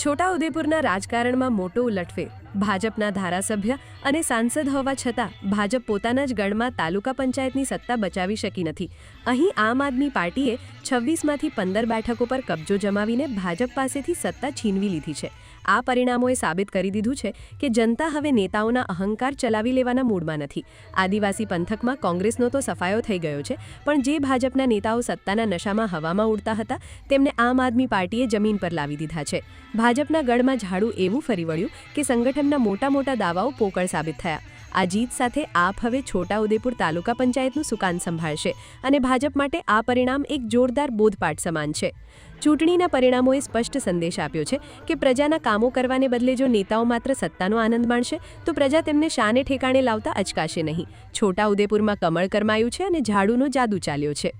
છોટાઉદેપુરના રાજકારણમાં મોટો ઉલટફેર. ભાજપના ધારાસભ્ય અને સાંસદ હોવા છતાં ભાજપ પોતાના જ ગઢમાં તાલુકા પંચાયતની સત્તા બચાવી શકી નથી. અહીં આમ આદમી પાર્ટીએ 26માંથી 15 બેઠકો પર કબજો જમાવીને ભાજપ પાસેથી સત્તા છીનવી લીધી છે. આ પરિણામોએ સાબિત કરી દીધું છે કે જનતા હવે નેતાઓના અહંકાર ચલાવી લેવાના મૂડમાં નથી. આદિવાસી પંથકમાં કોંગ્રેસનો તો સફાયો થઈ ગયો છે, પણ જે ભાજપના નેતાઓ સત્તાના નશામાં હવામાં ઉડતા હતા તેમને આમ આદમી પાર્ટીએ જમીન પર લાવી દીધા છે. ભાજપના ગઢમાં ઝાડુ એવું ફરી વળ્યું કે સંગઠનના મોટા મોટા દાવાઓ પોકળ સાબિત થયા. આ જીત સાથે આપ હવે છોટાઉદેપુર તાલુકા પંચાયતનું સુકાન સંભાળશે અને ભાજપ માટે આ પરિણામ એક જોરદાર બોધપાઠ સમાન છે. ચૂંટણીના પરિણામોએ સ્પષ્ટ સંદેશ આપ્યો છે કે પ્રજાના કામો કરવાને બદલે જો નેતાઓ માત્ર સત્તાનો આનંદ માણશે તો પ્રજા તેમને શાને ઠેકાણે લાવતા અચકાશે નહીં. છોટાઉદેપુરમાં કમળ કરમાયું છે અને ઝાડુનો જાદુ ચાલ્યો છે.